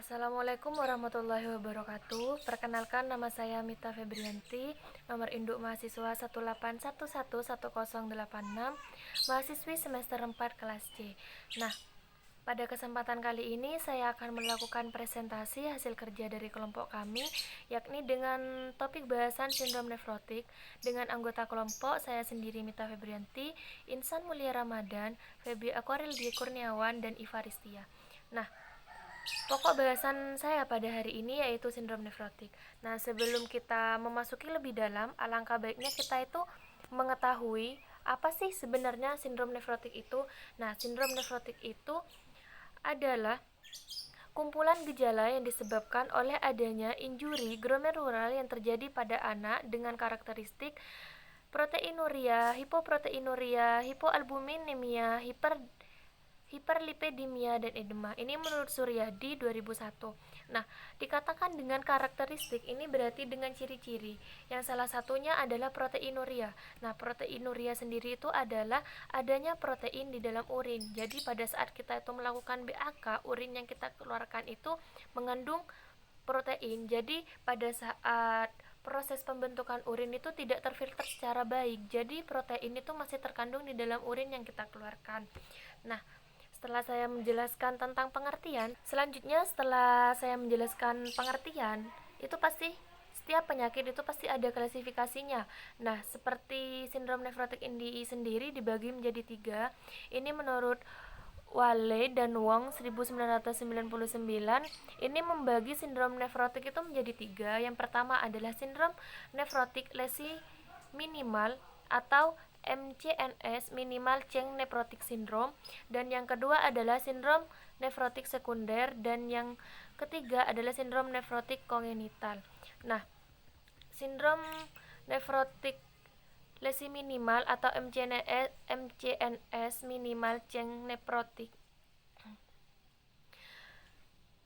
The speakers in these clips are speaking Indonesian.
Assalamualaikum warahmatullahi wabarakatuh. Perkenalkan, nama saya Mita Febrianti, nomor induk mahasiswa 181111086, mahasiswi semester 4 kelas C. Nah, pada kesempatan kali ini saya akan melakukan presentasi hasil kerja dari kelompok kami, yakni dengan topik bahasan sindrom nefrotik dengan anggota kelompok saya sendiri Mita Febrianti, Insan Mulia Ramadan, Febri Aquaril Dwi Kurniawan, dan Iva Ristia. Nah, pokok bahasan saya pada hari ini yaitu sindrom nefrotik. Nah, sebelum kita memasuki lebih dalam, alangkah baiknya kita itu mengetahui apa sih sebenarnya sindrom nefrotik itu. Nah, sindrom nefrotik itu adalah kumpulan gejala yang disebabkan oleh adanya injuri glomerular yang terjadi pada anak dengan karakteristik proteinuria, hipoproteinuria, hipoalbuminemia, hiperlipidemia, dan edema. Ini menurut Suryadi 2001. Nah, dikatakan dengan karakteristik ini berarti dengan ciri-ciri. Yang salah satunya adalah proteinuria. Nah, proteinuria sendiri itu adalah adanya protein di dalam urin. Jadi pada saat kita itu melakukan BAK, urin yang kita keluarkan itu mengandung protein. Jadi pada saat proses pembentukan urin itu tidak terfilter secara baik. Jadi protein itu masih terkandung di dalam urin yang kita keluarkan. Nah, setelah saya menjelaskan tentang pengertian, selanjutnya setelah saya menjelaskan pengertian, itu pasti setiap penyakit itu pasti ada klasifikasinya. Nah, seperti sindrom nefrotik ini sendiri dibagi menjadi 3. Ini menurut Wale dan Wong 1999, ini membagi sindrom nefrotik itu menjadi 3. Yang pertama adalah sindrom nefrotik lesi minimal atau MCNS, minimal chain nephrotic syndrome, dan yang kedua adalah sindrom nefrotik sekunder, dan yang ketiga adalah sindrom nefrotik kongenital. Nah, sindrom nefrotik lesi minimal atau MCNS, minimal chain nephrotic,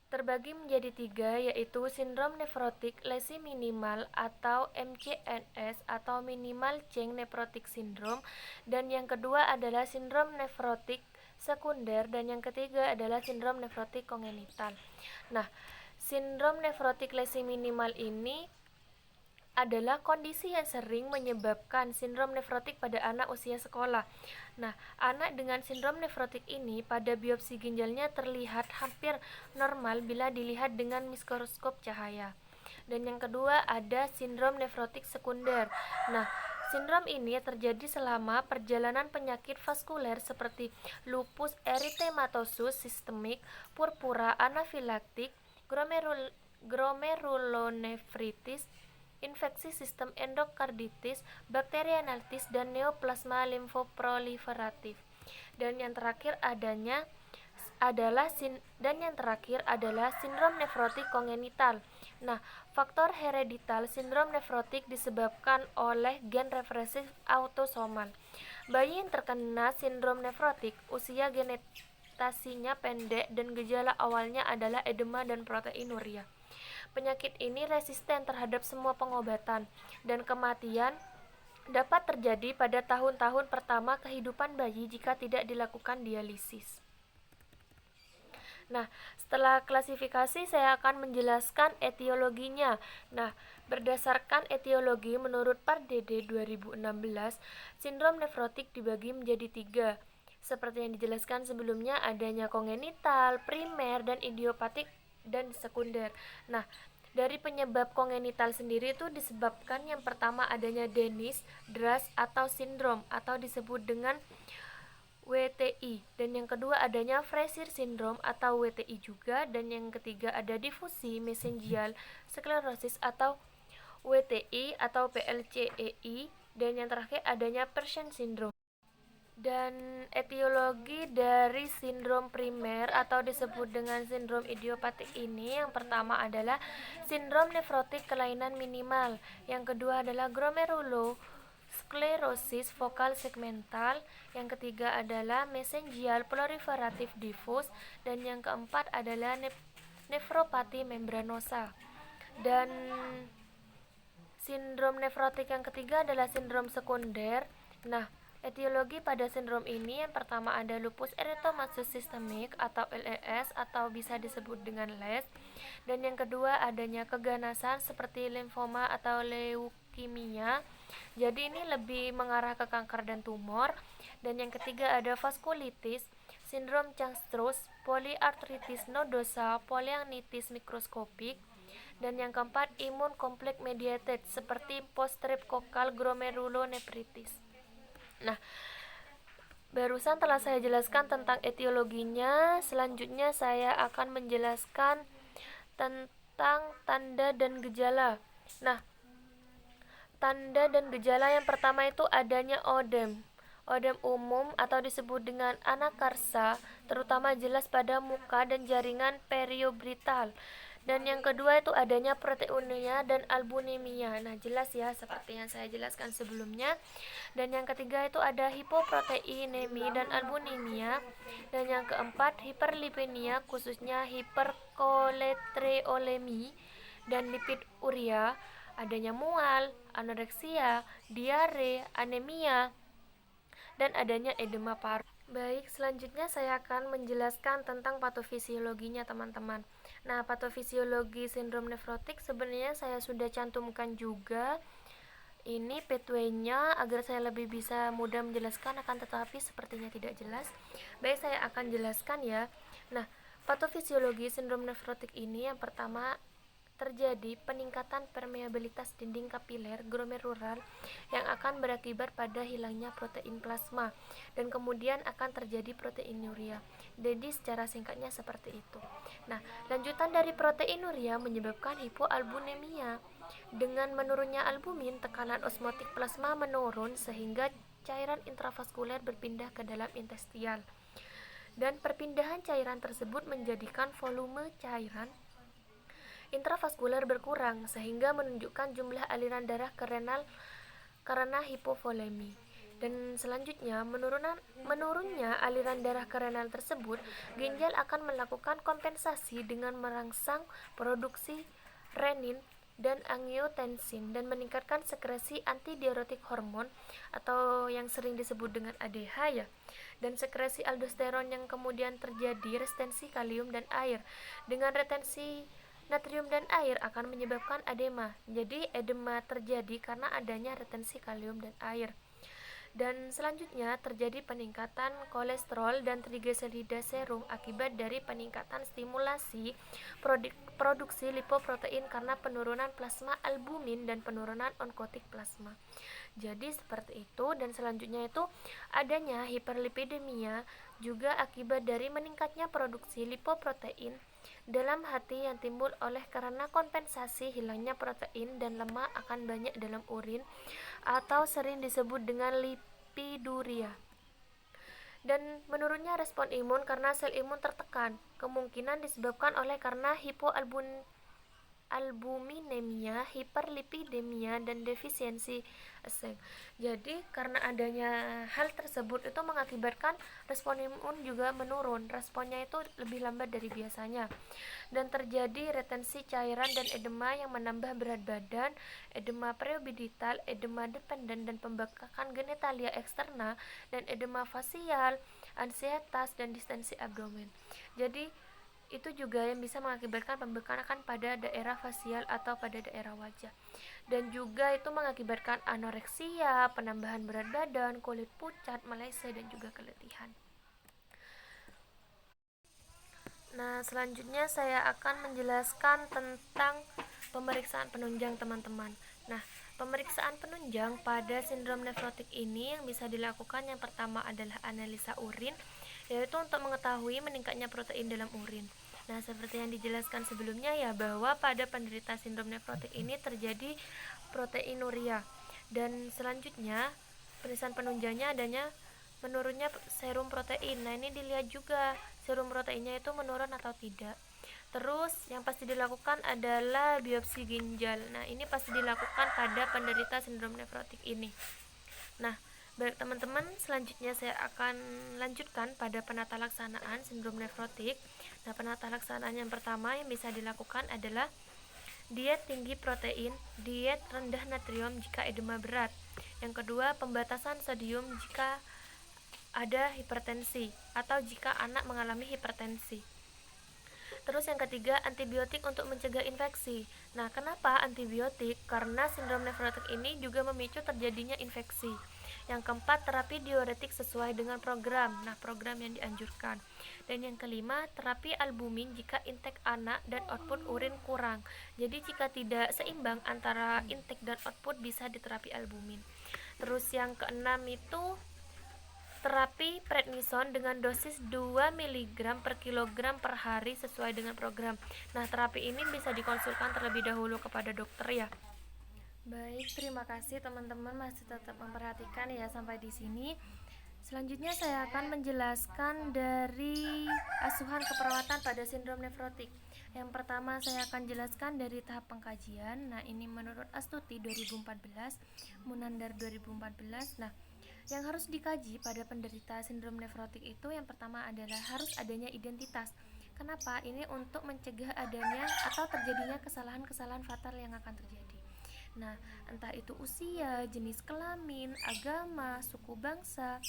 terbagi menjadi 3, yaitu sindrom nefrotik lesi minimal atau MCNS atau minimal chain nephrotic syndrome, dan yang kedua adalah sindrom nefrotik sekunder, dan yang ketiga adalah sindrom nefrotik kongenital. Nah, sindrom nefrotik lesi minimal ini adalah kondisi yang sering menyebabkan sindrom nefrotik pada anak usia sekolah. Nah, anak dengan sindrom nefrotik ini pada biopsi ginjalnya terlihat hampir normal bila dilihat dengan mikroskop cahaya. Dan yang kedua ada sindrom nefrotik sekunder. Nah, sindrom ini terjadi selama perjalanan penyakit vaskuler seperti lupus eritematosus sistemik, purpura anafilaktik, glomerulonefritis, infeksi sistem endokarditis, bakterianitis, dan neoplasma limfoproliferatif. Dan yang terakhir adalah sindrom nefrotik kongenital. Nah, faktor heredital sindrom nefrotik disebabkan oleh gen resesif autosomal. Bayi yang terkena sindrom nefrotik usia genetasinya pendek dan gejala awalnya adalah edema dan proteinuria. Penyakit ini resisten terhadap semua pengobatan, dan kematian dapat terjadi pada tahun-tahun pertama kehidupan bayi jika tidak dilakukan dialisis. Nah, setelah klasifikasi saya akan menjelaskan etiologinya. Nah, berdasarkan etiologi menurut Pardede 2016, sindrom nefrotik dibagi menjadi 3. Seperti yang dijelaskan sebelumnya, adanya kongenital, primer, dan idiopatik dan sekunder. Nah, dari penyebab kongenital sendiri itu disebabkan yang pertama adanya Dennis Druss atau sindrom atau disebut dengan WTI, dan yang kedua adanya Frazier syndrome atau WTI juga, dan yang ketiga ada difusi mesengial sklerosis atau WTI atau PLCEI, dan yang terakhir adanya Persen syndrome. Dan etiologi dari sindrom primer atau disebut dengan sindrom idiopatik ini, yang pertama adalah sindrom nefrotik kelainan minimal, yang kedua adalah glomerulosklerosis vokal segmental, yang ketiga adalah mesengial proliferatif diffuse, dan yang keempat adalah nefropati membranosa. Dan sindrom nefrotik yang ketiga adalah sindrom sekunder. Nah, Etiologi pada sindrom ini yang pertama ada lupus eritomatosus sistemik atau LES atau bisa disebut dengan LES, dan yang kedua adanya keganasan seperti limfoma atau leukemia. Jadi ini lebih mengarah ke kanker dan tumor. Dan yang ketiga ada vaskulitis, sindrom Chang-Strauss, polyarthritis nodosa, polyangiitis mikroskopik. Dan yang keempat imun kompleks mediated seperti post-streptokokal glomerulonefritis. Nah, barusan telah saya jelaskan tentang etiologinya. Selanjutnya saya akan menjelaskan tentang tanda dan gejala. Nah, tanda dan gejala yang pertama itu adanya odem. Odem umum atau disebut dengan anakarsa, terutama jelas pada muka dan jaringan periobrital. Dan yang kedua itu adanya proteinuria dan albuminemia. Nah, jelas ya seperti yang saya jelaskan sebelumnya. Dan yang ketiga itu ada hipoproteinemi dan albuminemia. Dan yang keempat hiperlipidemia, khususnya hiperkolesterolemi dan lipid urea. Adanya mual, anoreksia, diare, anemia, dan adanya edema paru. Baik, selanjutnya saya akan menjelaskan tentang patofisiologinya teman-teman. Nah, patofisiologi sindrom nefrotik sebenarnya saya sudah cantumkan juga ini pathway-nya agar saya lebih bisa mudah menjelaskan, akan tetapi sepertinya tidak jelas. Baik, saya akan jelaskan ya. Nah, patofisiologi sindrom nefrotik ini yang pertama terjadi peningkatan permeabilitas dinding kapiler glomerular yang akan berakibat pada hilangnya protein plasma, dan kemudian akan terjadi proteinuria. Jadi secara singkatnya seperti itu. Nah, lanjutan dari proteinuria menyebabkan hipoalbuminemia. Dengan menurunnya albumin, tekanan osmotik plasma menurun sehingga cairan intravaskuler berpindah ke dalam interstisial. Dan perpindahan cairan tersebut menjadikan volume cairan intravaskuler berkurang sehingga menunjukkan jumlah aliran darah ke renal karena hipovolemi. Dan selanjutnya menurunnya aliran darah ke renal tersebut, ginjal akan melakukan kompensasi dengan merangsang produksi renin dan angiotensin dan meningkatkan sekresi antidiuretik hormon atau yang sering disebut dengan ADH ya, dan sekresi aldosteron yang kemudian terjadi retensi kalium dan air. Dengan retensi natrium dan air akan menyebabkan edema. Jadi edema terjadi karena adanya retensi kalium dan air. Dan selanjutnya terjadi peningkatan kolesterol dan trigliserida serum akibat dari peningkatan stimulasi produksi lipoprotein karena penurunan plasma albumin dan penurunan onkotik plasma. Jadi seperti itu. Dan selanjutnya itu adanya hiperlipidemia juga akibat dari meningkatnya produksi lipoprotein dalam hati yang timbul oleh karena kompensasi hilangnya protein dan lemak akan banyak dalam urin atau sering disebut dengan lipiduria. Dan menurunnya respon imun karena sel imun tertekan, kemungkinan disebabkan oleh karena hipoalbuminemia, hiperlipidemia, dan defisiensi zinc. Jadi karena adanya hal tersebut itu mengakibatkan respon imun juga menurun, responnya itu lebih lambat dari biasanya, dan terjadi retensi cairan dan edema yang menambah berat badan, edema periobidital, edema dependen dan pembengkakan genitalia eksterna, dan edema fasial, ansietas, dan distensi abdomen. Jadi itu juga yang bisa mengakibatkan pembengkakan pada daerah fasial atau pada daerah wajah, dan juga itu mengakibatkan anoreksia, penambahan berat badan, kulit pucat, melese, dan juga keletihan. Nah, selanjutnya saya akan menjelaskan tentang pemeriksaan penunjang teman-teman. Nah, pemeriksaan penunjang pada sindrom nefrotik ini yang bisa dilakukan yang pertama adalah analisa urin, yaitu untuk mengetahui meningkatnya protein dalam urin. Nah, seperti yang dijelaskan sebelumnya ya, bahwa pada penderita sindrom nefrotik ini terjadi proteinuria. Dan selanjutnya pemeriksaan penunjangnya adanya menurunnya serum protein. Nah, ini dilihat juga serum proteinnya itu menurun atau tidak. Terus yang pasti dilakukan adalah biopsi ginjal. Nah, ini pasti dilakukan pada penderita sindrom nefrotik ini. Nah, baik teman-teman, selanjutnya saya akan lanjutkan pada penata laksanaan sindrom nefrotik. Nah, penata laksanaan yang pertama yang bisa dilakukan adalah diet tinggi protein, diet rendah natrium jika edema berat. Yang kedua, pembatasan sodium jika ada hipertensi atau jika anak mengalami hipertensi. Terus yang ketiga, antibiotik untuk mencegah infeksi. Nah, kenapa antibiotik? Karena sindrom nefrotik ini juga memicu terjadinya infeksi. Yang keempat, terapi diuretik sesuai dengan program. Nah, program yang dianjurkan. Dan yang kelima, terapi albumin jika intake anak dan output urin kurang. Jadi jika tidak seimbang antara intake dan output bisa diterapi albumin. Terus yang keenam itu terapi prednison dengan dosis 2 mg per kilogram per hari sesuai dengan program. Nah, terapi ini bisa dikonsulkan terlebih dahulu kepada dokter ya. Baik, terima kasih teman-teman masih tetap memperhatikan ya sampai di sini. Selanjutnya saya akan menjelaskan dari asuhan keperawatan pada sindrom nefrotik. Yang pertama saya akan jelaskan dari tahap pengkajian. Nah, ini menurut Astuti 2014, Munandar 2014. Nah, yang harus dikaji pada penderita sindrom nefrotik itu yang pertama adalah harus adanya identitas. Kenapa? Ini untuk mencegah adanya atau terjadinya kesalahan-kesalahan fatal yang akan terjadi. Nah, entah itu usia, jenis kelamin, agama, suku bangsa,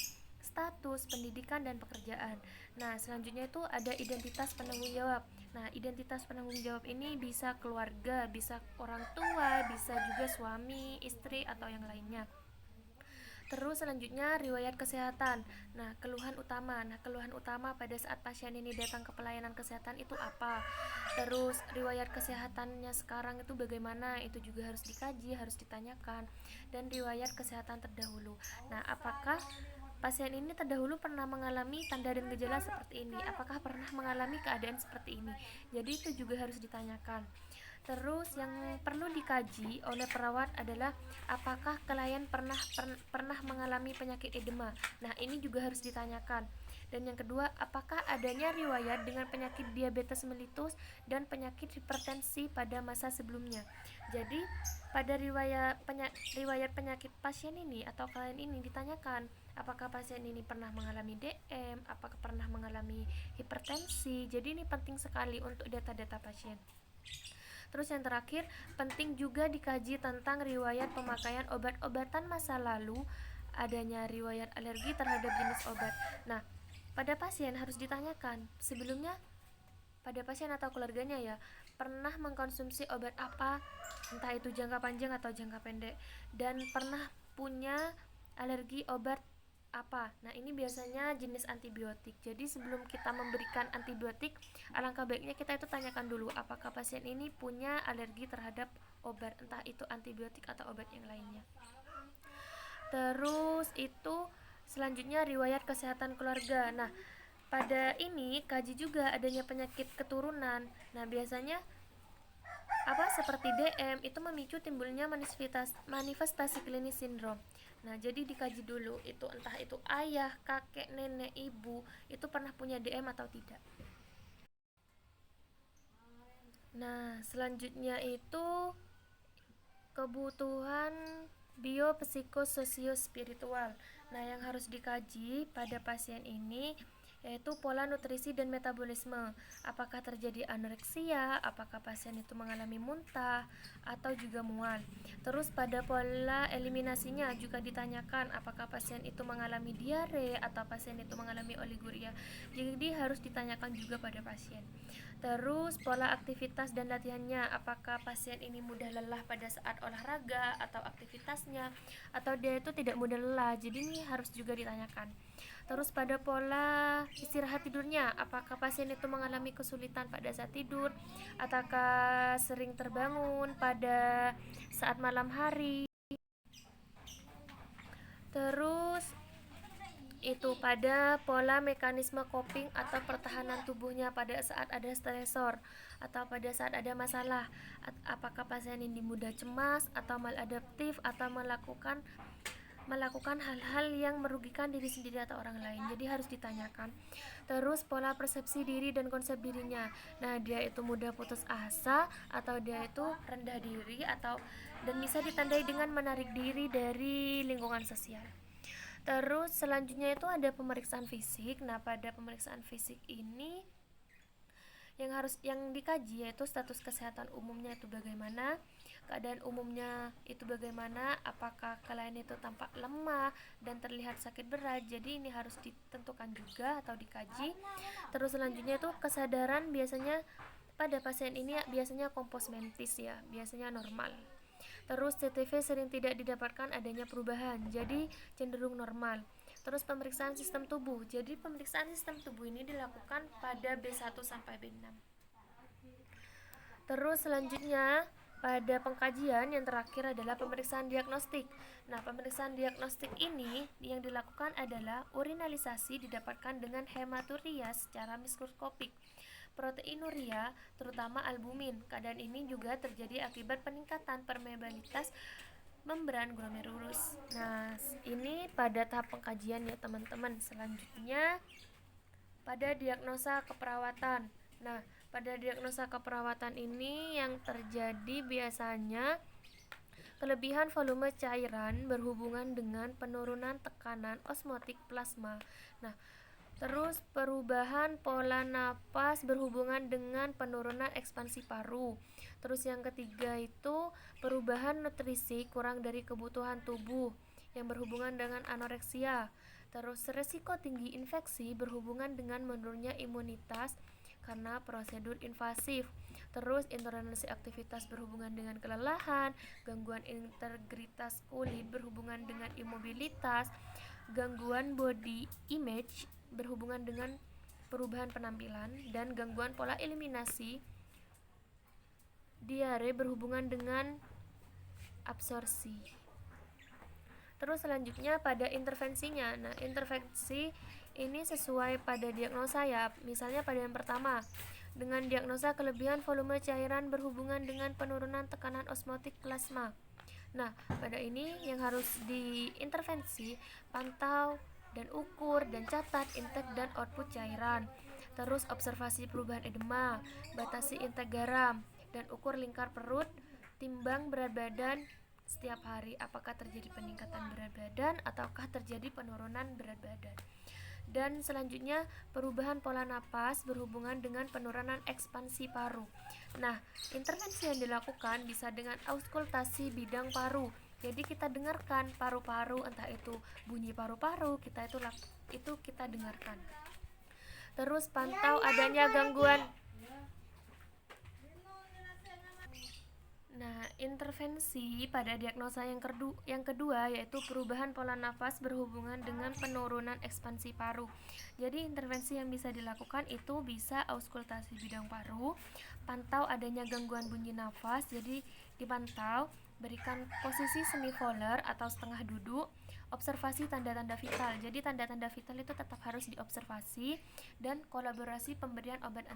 status, pendidikan, dan pekerjaan. Nah, selanjutnya itu ada identitas penanggung jawab. Nah, identitas penanggung jawab ini bisa keluarga, bisa orang tua, bisa juga suami, istri, atau yang lainnya. Terus selanjutnya riwayat kesehatan. Nah, keluhan utama. Nah, keluhan utama pada saat pasien ini datang ke pelayanan kesehatan itu apa? Terus riwayat kesehatannya sekarang itu bagaimana? Itu juga harus dikaji, harus ditanyakan. Dan riwayat kesehatan terdahulu. Nah, apakah pasien ini terdahulu pernah mengalami tanda dan gejala seperti ini? Apakah pernah mengalami keadaan seperti ini? Jadi itu juga harus ditanyakan. Terus yang perlu dikaji oleh perawat adalah apakah klien pernah mengalami penyakit edema. Nah, ini juga harus ditanyakan. Dan yang kedua, apakah adanya riwayat dengan penyakit diabetes mellitus dan penyakit hipertensi pada masa sebelumnya. Jadi, pada riwayat penyakit pasien ini atau klien ini ditanyakan apakah pasien ini pernah mengalami DM, apakah pernah mengalami hipertensi. Jadi ini penting sekali untuk data-data pasien. Terus yang terakhir, penting juga dikaji tentang riwayat pemakaian obat-obatan masa lalu, adanya riwayat alergi terhadap jenis obat. Nah, pada pasien harus ditanyakan sebelumnya pada pasien atau keluarganya ya, pernah mengkonsumsi obat apa, entah itu jangka panjang atau jangka pendek, dan pernah punya alergi obat apa. Nah, ini biasanya jenis antibiotik. Jadi sebelum kita memberikan antibiotik, alangkah baiknya kita itu tanyakan dulu apakah pasien ini punya alergi terhadap obat, entah itu antibiotik atau obat yang lainnya. Terus itu selanjutnya riwayat kesehatan keluarga. Nah, pada ini kaji juga adanya penyakit keturunan. Nah, biasanya seperti DM itu memicu timbulnya manifestasi klinis sindrom. Nah, jadi dikaji dulu itu entah itu ayah, kakek, nenek, ibu itu pernah punya DM atau tidak. Nah, selanjutnya itu kebutuhan biopsikososio-spiritual. Nah, yang harus dikaji pada pasien ini yaitu pola nutrisi dan metabolisme. Apakah terjadi anoreksia, apakah pasien itu mengalami muntah atau juga mual. Terus pada pola eliminasinya juga ditanyakan apakah pasien itu mengalami diare atau pasien itu mengalami oliguria. Jadi harus ditanyakan juga pada pasien. Terus pola aktivitas dan latihannya, apakah pasien ini mudah lelah pada saat olahraga atau aktivitasnya, atau dia itu tidak mudah lelah. Jadi ini harus juga ditanyakan. Terus pada pola istirahat tidurnya, apakah pasien itu mengalami kesulitan pada saat tidur, ataukah sering terbangun pada saat malam hari. Terus itu pada pola mekanisme coping atau pertahanan tubuhnya pada saat ada stresor atau pada saat ada masalah, apakah pasien ini mudah cemas atau maladaptif atau melakukan hal-hal yang merugikan diri sendiri atau orang lain. Jadi harus ditanyakan. Terus pola persepsi diri dan konsep dirinya. Nah, dia itu mudah putus asa atau dia itu rendah diri dan bisa ditandai dengan menarik diri dari lingkungan sosial. Terus selanjutnya itu ada pemeriksaan fisik. Nah, pada pemeriksaan fisik ini yang dikaji yaitu status kesehatan umumnya itu bagaimana, keadaan umumnya itu bagaimana, apakah klien itu tampak lemah dan terlihat sakit berat. Jadi ini harus ditentukan juga atau dikaji. Terus selanjutnya itu kesadaran biasanya pada pasien ini biasanya kompos mentis ya, biasanya normal. Terus CTV sering tidak didapatkan adanya perubahan, jadi cenderung normal. Terus pemeriksaan sistem tubuh. Jadi pemeriksaan sistem tubuh ini dilakukan pada B1 sampai B6. Terus selanjutnya pada pengkajian yang terakhir adalah pemeriksaan diagnostik. Nah, pemeriksaan diagnostik ini yang dilakukan adalah urinalisasi didapatkan dengan hematuria secara mikroskopik. Proteinuria, terutama albumin. Keadaan ini juga terjadi akibat peningkatan permeabilitas membran glomerulus. Nah, ini pada tahap pengkajian ya teman-teman. Selanjutnya pada diagnosa keperawatan. Nah, pada diagnosa keperawatan ini yang terjadi biasanya kelebihan volume cairan berhubungan dengan penurunan tekanan osmotik plasma. Nah, terus perubahan pola napas berhubungan dengan penurunan ekspansi paru. Terus yang ketiga itu perubahan nutrisi kurang dari kebutuhan tubuh yang berhubungan dengan anoreksia. Terus resiko tinggi infeksi berhubungan dengan menurunnya imunitas karena prosedur invasif. Terus intoleransi aktivitas berhubungan dengan kelelahan, gangguan integritas kulit berhubungan dengan imobilitas, gangguan body image berhubungan dengan perubahan penampilan, dan gangguan pola eliminasi. Diare berhubungan dengan absorpsi. Terus selanjutnya pada intervensinya. Nah, intervensi ini sesuai pada diagnosa ya. Misalnya pada yang pertama, dengan diagnosa kelebihan volume cairan berhubungan dengan penurunan tekanan osmotik plasma. Nah, pada ini yang harus diintervensi, pantau dan ukur dan catat intake dan output cairan. Terus observasi perubahan edema, batasi intake garam, dan ukur lingkar perut, timbang berat badan setiap hari, apakah terjadi peningkatan berat badan ataukah terjadi penurunan berat badan. Dan selanjutnya perubahan pola napas berhubungan dengan penurunan ekspansi paru. Nah, intervensi yang dilakukan bisa dengan auskultasi bidang paru. Jadi kita dengarkan paru-paru, entah itu bunyi paru-paru, itu kita dengarkan. Terus pantau adanya gangguan. Nah, intervensi pada diagnosa yang kedua yaitu perubahan pola nafas berhubungan dengan penurunan ekspansi paru. Jadi intervensi yang bisa dilakukan itu bisa auskultasi bidang paru, pantau adanya gangguan bunyi nafas, jadi dipantau, berikan posisi semivolar atau setengah duduk, observasi tanda-tanda vital. Jadi tanda-tanda vital itu tetap harus diobservasi, dan kolaborasi pemberian obat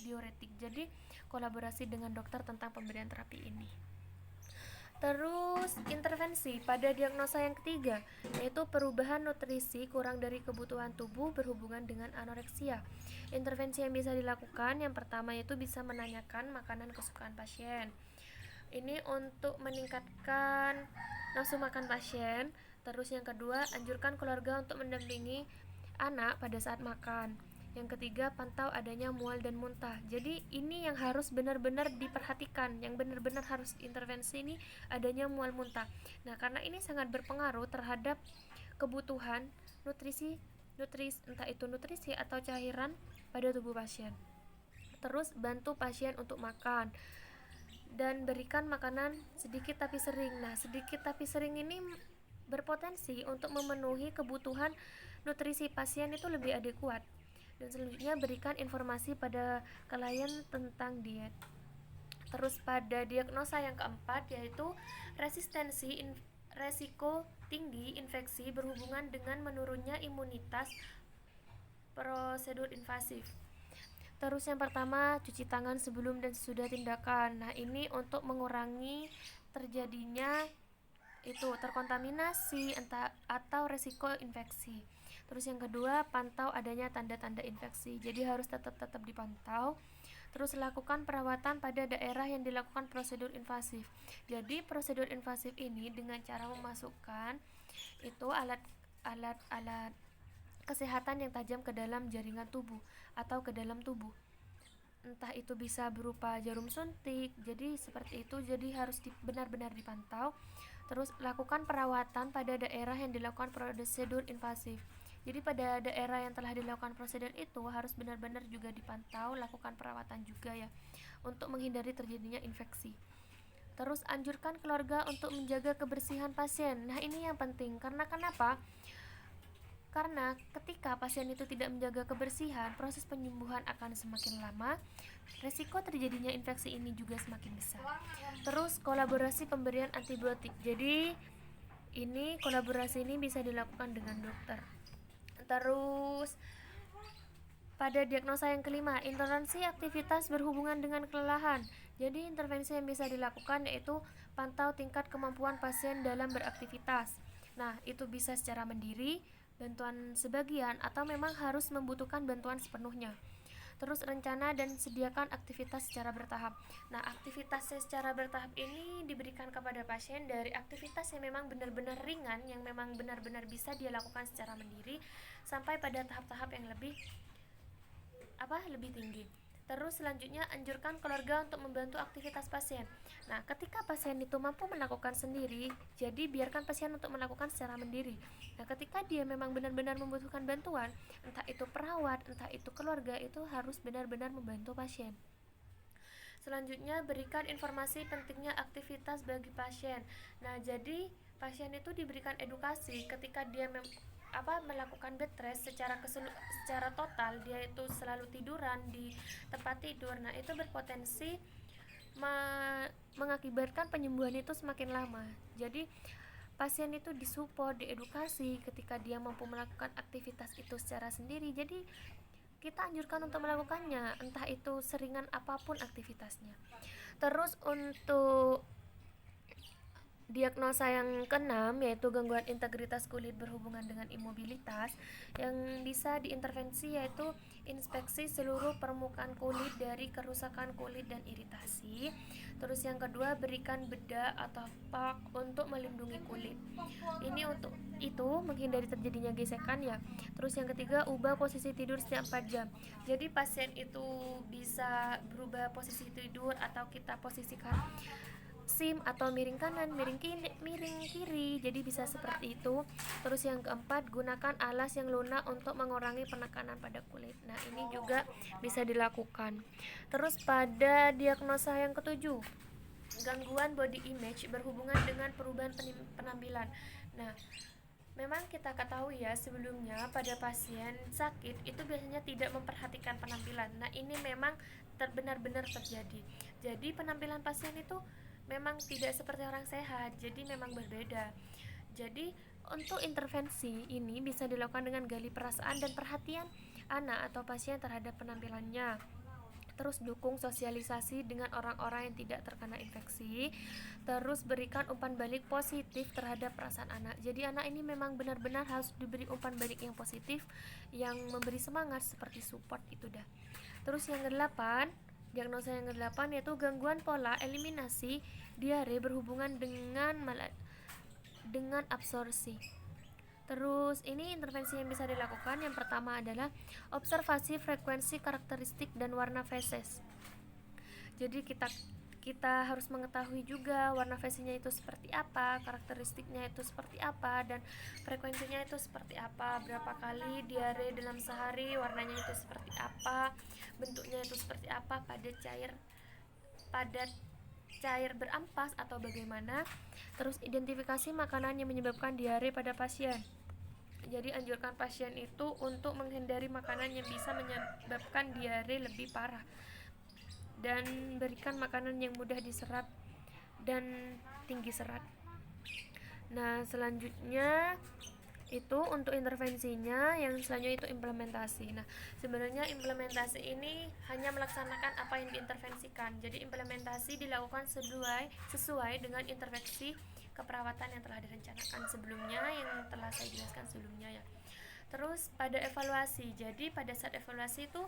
diuretik. Jadi kolaborasi dengan dokter tentang pemberian terapi ini. Terus intervensi pada diagnosa yang ketiga yaitu perubahan nutrisi kurang dari kebutuhan tubuh berhubungan dengan anoreksia. Intervensi yang bisa dilakukan yang pertama yaitu bisa menanyakan makanan kesukaan pasien. Ini untuk meningkatkan nafsu makan pasien. Terus yang kedua, anjurkan keluarga untuk mendampingi anak pada saat makan. Yang ketiga, pantau adanya mual dan muntah. Jadi ini yang harus benar-benar diperhatikan, yang benar-benar harus intervensi ini adanya mual muntah. Nah, karena ini sangat berpengaruh terhadap kebutuhan nutrisi entah itu nutrisi atau cairan pada tubuh pasien. Terus bantu pasien untuk makan dan berikan makanan sedikit tapi sering. Nah, sedikit tapi sering ini berpotensi untuk memenuhi kebutuhan nutrisi pasien itu lebih adekuat. Dan selanjutnya berikan informasi pada klien tentang diet. Terus pada diagnosa yang keempat yaitu resiko tinggi infeksi berhubungan dengan menurunnya imunitas prosedur invasif. Terus yang pertama, cuci tangan sebelum dan sesudah tindakan. Nah, ini untuk mengurangi terjadinya itu terkontaminasi atau resiko infeksi. Terus yang kedua, pantau adanya tanda-tanda infeksi. Jadi harus tetap dipantau. Terus lakukan perawatan pada daerah yang dilakukan prosedur invasif. Jadi prosedur invasif ini dengan cara memasukkan itu alat kesehatan yang tajam ke dalam jaringan tubuh atau ke dalam tubuh. Entah itu bisa berupa jarum suntik, jadi seperti itu, jadi harus benar-benar dipantau. Terus lakukan perawatan pada daerah yang dilakukan prosedur invasif. Jadi pada daerah yang telah dilakukan prosedur itu harus benar-benar juga dipantau, lakukan perawatan juga ya, untuk menghindari terjadinya infeksi. Terus anjurkan keluarga untuk menjaga kebersihan pasien. Nah ini yang penting, karena kenapa? Karena ketika pasien itu tidak menjaga kebersihan, proses penyembuhan akan semakin lama, resiko terjadinya infeksi ini juga semakin besar. Terus kolaborasi pemberian antibiotik. Jadi ini kolaborasi ini bisa dilakukan dengan dokter. Terus pada diagnosa yang kelima, intervensi aktivitas berhubungan dengan kelelahan. Jadi intervensi yang bisa dilakukan yaitu pantau tingkat kemampuan pasien dalam beraktivitas. Nah, itu bisa secara mandiri, bantuan sebagian, atau memang harus membutuhkan bantuan sepenuhnya. Terus rencana dan sediakan aktivitas secara bertahap. Nah, aktivitasnya secara bertahap ini diberikan kepada pasien dari aktivitas yang memang benar-benar ringan, yang memang benar-benar bisa dia lakukan secara mandiri, sampai pada tahap-tahap yang lebih tinggi. Terus selanjutnya anjurkan keluarga untuk membantu aktivitas pasien. Nah, ketika pasien itu mampu melakukan sendiri, jadi biarkan pasien untuk melakukan secara mandiri. Nah, ketika dia memang benar-benar membutuhkan bantuan, entah itu perawat, entah itu keluarga, itu harus benar-benar membantu pasien. Selanjutnya, berikan informasi pentingnya aktivitas bagi pasien. Nah, jadi pasien itu diberikan edukasi ketika dia melakukan bed rest secara total, dia itu selalu tiduran di tempat tidur. Nah, itu berpotensi mengakibatkan penyembuhan itu semakin lama. Jadi pasien itu disupport, diedukasi ketika dia mampu melakukan aktivitas itu secara sendiri. Jadi kita anjurkan untuk melakukannya, entah itu seringan apapun aktivitasnya. Terus untuk diagnosa yang keenam yaitu gangguan integritas kulit berhubungan dengan imobilitas, yang bisa diintervensi yaitu inspeksi seluruh permukaan kulit dari kerusakan kulit dan iritasi. Terus yang kedua, berikan bedak atau pak untuk melindungi kulit. Ini untuk itu menghindari terjadinya gesekan ya. Terus yang ketiga, ubah posisi tidur setiap 4 jam. Jadi pasien itu bisa berubah posisi tidur atau kita posisikan sim atau miring kanan, miring kiri, jadi bisa seperti itu. Terus yang keempat, gunakan alas yang lunak untuk mengurangi penekanan pada kulit. Nah, ini juga bisa dilakukan. Terus pada diagnosa yang ketujuh, gangguan body image berhubungan dengan perubahan penampilan. Nah, memang kita ketahui ya, sebelumnya pada pasien sakit itu biasanya tidak memperhatikan penampilan. Nah, ini memang benar-benar terjadi. Jadi penampilan pasien itu memang tidak seperti orang sehat, jadi memang berbeda. Jadi untuk intervensi ini bisa dilakukan dengan gali perasaan dan perhatian anak atau pasien terhadap penampilannya. Terus dukung sosialisasi dengan orang-orang yang tidak terkena infeksi. Terus berikan umpan balik positif terhadap perasaan anak. Jadi anak ini memang benar-benar harus diberi umpan balik yang positif, yang memberi semangat seperti support itu dah. Terus yang kedelapan, diagnosa yang kedelapan yaitu gangguan pola eliminasi diare berhubungan dengan absorpsi. Terus ini intervensi yang bisa dilakukan, yang pertama adalah observasi frekuensi, karakteristik, dan warna feses. Jadi kita harus mengetahui juga warna fesesnya itu seperti apa, karakteristiknya itu seperti apa, dan frekuensinya itu seperti apa, berapa kali diare dalam sehari, warnanya itu seperti apa, bentuknya itu seperti apa, padat, cair, berampas atau bagaimana. Terus identifikasi makanan yang menyebabkan diare pada pasien. Jadi anjurkan pasien itu untuk menghindari makanan yang bisa menyebabkan diare lebih parah, dan berikan makanan yang mudah diserap dan tinggi serat. Nah, selanjutnya itu untuk intervensinya, yang selanjutnya itu implementasi. Nah, sebenarnya implementasi ini hanya melaksanakan apa yang diintervensikan. Jadi implementasi dilakukan sesuai dengan intervensi keperawatan yang telah direncanakan sebelumnya, yang telah saya jelaskan sebelumnya ya. Terus pada evaluasi, jadi pada saat evaluasi itu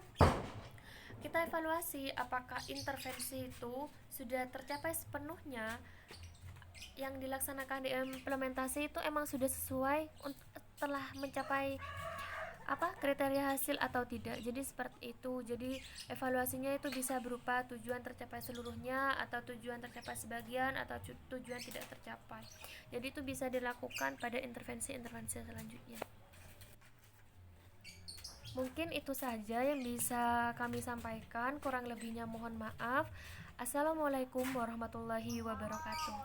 kita evaluasi apakah intervensi itu sudah tercapai sepenuhnya, yang dilaksanakan di implementasi itu emang sudah sesuai, telah mencapai apa kriteria hasil atau tidak. Jadi seperti itu. Jadi evaluasinya itu bisa berupa tujuan tercapai seluruhnya, atau tujuan tercapai sebagian, atau tujuan tidak tercapai. Jadi itu bisa dilakukan pada intervensi-intervensi selanjutnya. Mungkin itu saja yang bisa kami sampaikan, kurang lebihnya mohon maaf. Assalamualaikum warahmatullahi wabarakatuh.